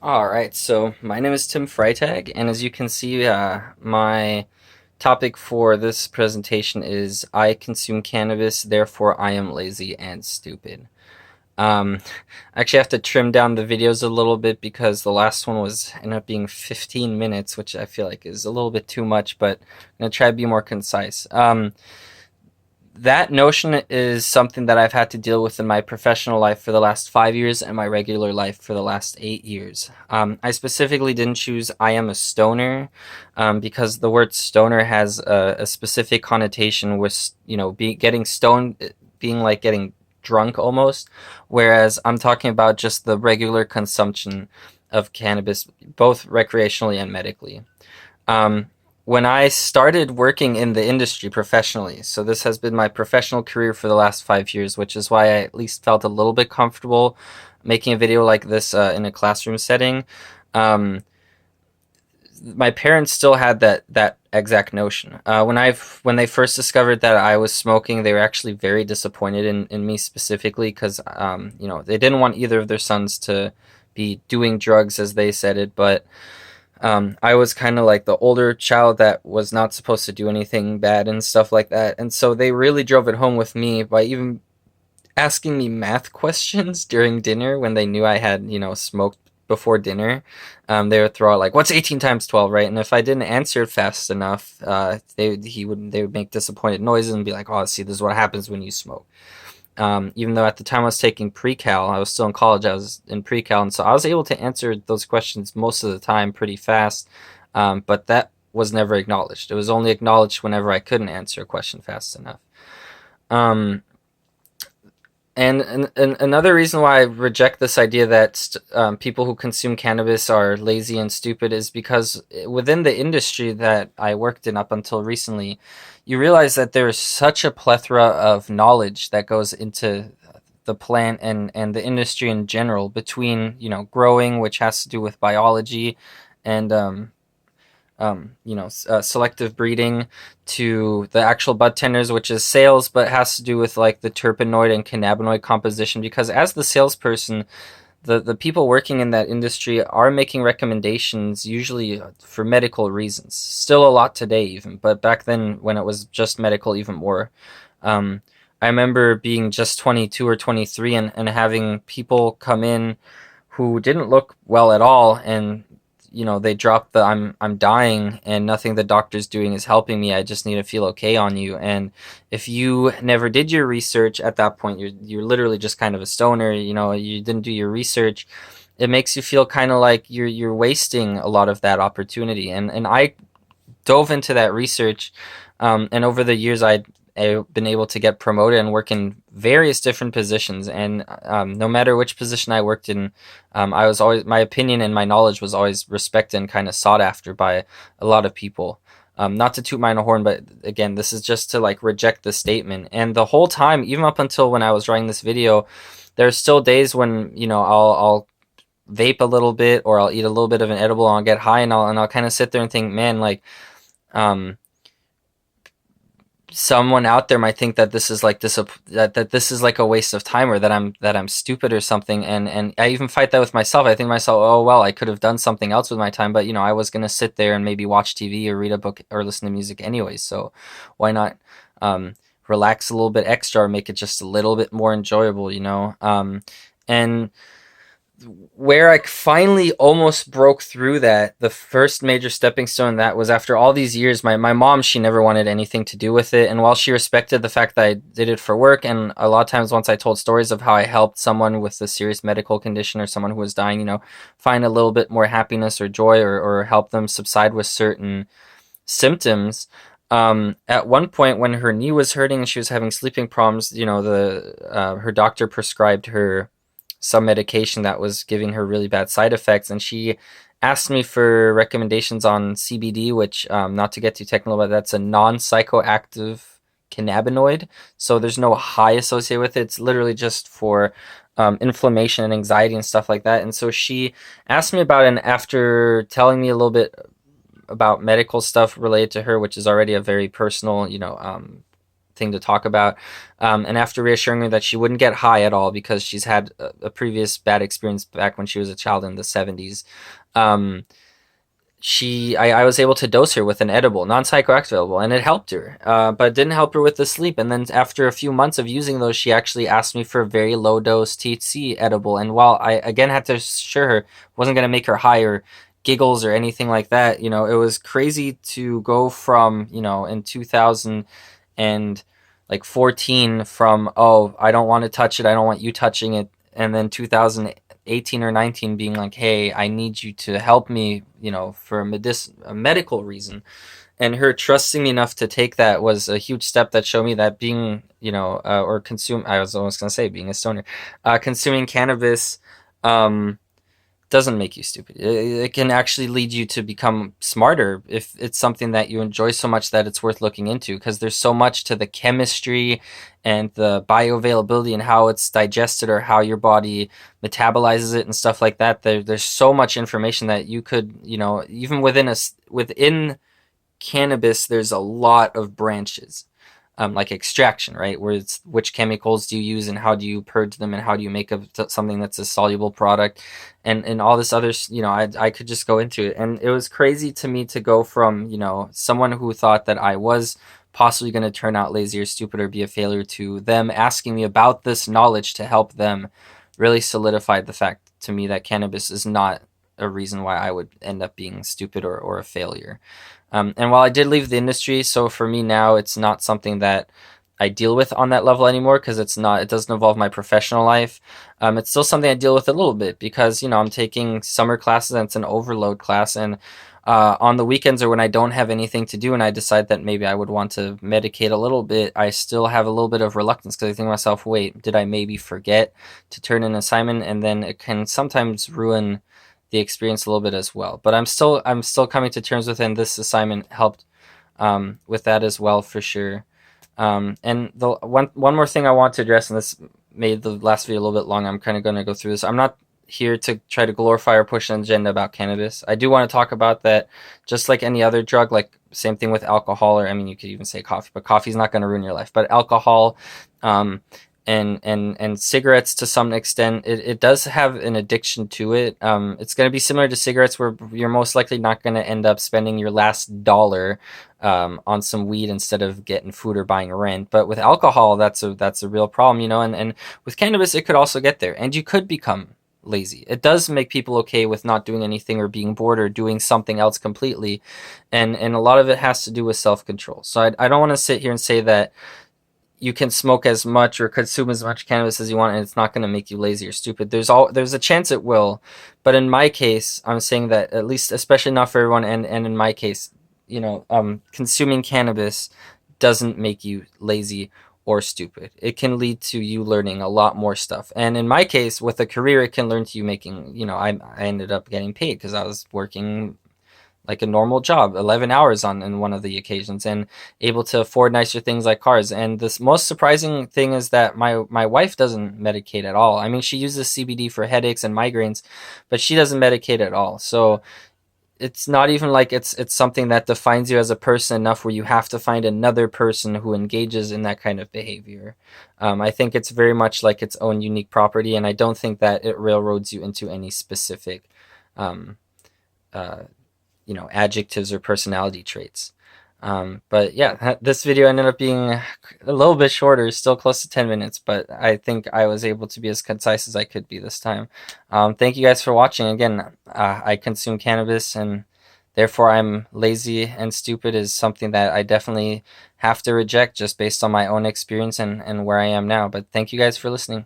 All right, so my name is Tim Freitag, and as you can see, my topic for this presentation is I consume cannabis, therefore I am lazy and stupid. I actually have to trim down the videos a little bit because the last one was ended up being 15 minutes, which I feel like is a little bit too much, but I'm gonna try to be more concise. That notion is something that I've had to deal with in my professional life for the last 5 years and my regular life for the last 8 years. I specifically didn't choose I am a stoner because the word stoner has a specific connotation with, getting stoned, being like getting drunk almost, whereas I'm talking about just the regular consumption of cannabis, both recreationally and medically. Um, when I started working in the industry professionally, so this has been my professional career for the last 5 years, which is why I at least felt a little bit comfortable making a video like this in a classroom setting. Um, my parents still had that exact notion. When they first discovered that I was smoking, they were actually very disappointed in me specifically because they didn't want either of their sons to be doing drugs as they said it, but I was kind of like the older child that was not supposed to do anything bad and stuff like that. And so they really drove it home with me by even asking me math questions during dinner when they knew I had, smoked before dinner. They would throw out like, "What's 18 times 12?" Right? And if I didn't answer it fast enough, they would make disappointed noises and be like, "Oh, see, this is what happens when you smoke." Even though at the time I was taking pre-cal, I was still in college. I was in pre-cal, and so I was able to answer those questions most of the time pretty fast. But that was never acknowledged. It was only acknowledged whenever I couldn't answer a question fast enough. Um, and another reason why I reject this idea that people who consume cannabis are lazy and stupid is because within the industry that I worked in up until recently, you realize that there is such a plethora of knowledge that goes into the plant and the industry in general between, growing, which has to do with biology, and selective breeding to the actual bud tenders, which is sales, but has to do with like the terpenoid and cannabinoid composition. Because as the salesperson, the people working in that industry are making recommendations usually for medical reasons. Still a lot today, even, but back then when it was just medical, even more. Um, I remember being just 22 or 23 and having people come in who didn't look well at all, and they dropped the I'm dying and nothing the doctor's doing is helping me. I just need to feel okay on you. And if you never did your research at that point, you're literally just kind of a stoner. You didn't do your research. It makes you feel kind of like you're wasting a lot of that opportunity. And I dove into that research, and over the years I've been able to get promoted and work in various different positions. And no matter which position I worked in, I was always my opinion and my knowledge was always respected and kind of sought after by a lot of people. Not to toot my own horn, but again, this is just to like reject the statement. And the whole time, even up until when I was writing this video, there's still days when I'll vape a little bit or I'll eat a little bit of an edible and I'll get high and I'll kind of sit there and think, man, like um, someone out there might think that this is like that this is like a waste of time, or that I'm stupid or something. And I even fight that with myself. I think to myself, oh well, I could have done something else with my time, but I was gonna sit there and maybe watch TV or read a book or listen to music anyway. So why not um, relax a little bit extra or make it just a little bit more enjoyable. And where I finally almost broke through that, the first major stepping stone, that was after all these years. My mom, she never wanted anything to do with it. And while she respected the fact that I did it for work, and a lot of times once I told stories of how I helped someone with a serious medical condition or someone who was dying, find a little bit more happiness or joy, or help them subside with certain symptoms. At one point when her knee was hurting and she was having sleeping problems, the her doctor prescribed her some medication that was giving her really bad side effects, and she asked me for recommendations on CBD, which, not to get too technical, but that's a non-psychoactive cannabinoid. So there's no high associated with it. It's literally just for inflammation and anxiety and stuff like that. And so she asked me about it, and after telling me a little bit about medical stuff related to her, which is already a very personal, thing to talk about. And after reassuring her that she wouldn't get high at all because she's had a previous bad experience back when she was a child in the 70s, um, I was able to dose her with an edible, non-psychoactive edible, and it helped her, but it didn't help her with the sleep. And then after a few months of using those, she actually asked me for a very low dose THC edible. And while I again had to assure her it wasn't going to make her high or giggles or anything like that, you know, it was crazy to go from, you know, in 2000 and like 14, from, oh, I don't want to touch it, I don't want you touching it, and then 2018 or 19 being like, hey, I need you to help me, you know, for a medical reason. And her trusting me enough to take that was a huge step that showed me that being, you know, or consume, I was almost going to say being a stoner, consuming cannabis, um, doesn't make you stupid. It can actually lead you to become smarter if it's something that you enjoy so much that it's worth looking into, because there's so much to the chemistry and the bioavailability and how it's digested or how your body metabolizes it and stuff like that. There's so much information that you could, you know, even within cannabis, there's a lot of branches, like extraction, right? Where it's which chemicals do you use and how do you purge them and how do you make something that's a soluble product, and all this other, you know, I could just go into it. And it was crazy to me to go from, you know, someone who thought that I was possibly going to turn out lazy or stupid or be a failure to them asking me about this knowledge to help them, really solidified the fact to me that cannabis is not a reason why I would end up being stupid or a failure. And while I did leave the industry, so for me now, it's not something that I deal with on that level anymore, because it doesn't involve my professional life. It's still something I deal with a little bit because, you know, I'm taking summer classes and it's an overload class. And on the weekends or when I don't have anything to do and I decide that maybe I would want to medicate a little bit, I still have a little bit of reluctance because I think to myself, wait, did I maybe forget to turn in an assignment? And then it can sometimes ruin the experience a little bit as well. But I'm still coming to terms with it, and this assignment helped with that as well for sure. And the one more thing I want to address, and this made the last video a little bit long. I'm kind of going to go through this. I'm not here to try to glorify or push an agenda about cannabis. I do want to talk about that, just like any other drug, like same thing with alcohol, or I mean, you could even say coffee, but coffee's not going to ruin your life. But alcohol, and cigarettes to some extent, it does have an addiction to it. It's going to be similar to cigarettes, where you're most likely not going to end up spending your last dollar on some weed instead of getting food or buying rent. But with alcohol, that's a real problem, you know. And with cannabis, it could also get there, and you could become lazy. It does make people okay with not doing anything or being bored or doing something else completely, and a lot of it has to do with self-control. So I don't want to sit here and say that you can smoke as much or consume as much cannabis as you want and it's not going to make you lazy or stupid. There's a chance it will, but in my case, I'm saying that, at least, especially not for everyone, and in my case, you know, consuming cannabis doesn't make you lazy or stupid. It can lead to you learning a lot more stuff. And in my case, with a career, it can learn to you making, you know, I ended up getting paid because I was working like a normal job, 11 hours in one of the occasions, and able to afford nicer things like cars. And this most surprising thing is that my wife doesn't medicate at all. I mean, she uses CBD for headaches and migraines, but she doesn't medicate at all. So it's not even like it's something that defines you as a person enough where you have to find another person who engages in that kind of behavior. I think it's very much like its own unique property, and I don't think that it railroads you into any specific um, uh, you know, adjectives or personality traits. But yeah, this video ended up being a little bit shorter, still close to 10 minutes, but I think I was able to be as concise as I could be this time. Thank you guys for watching. Again, I consume cannabis, and therefore I'm lazy and stupid is something that I definitely have to reject just based on my own experience and where I am now. But thank you guys for listening.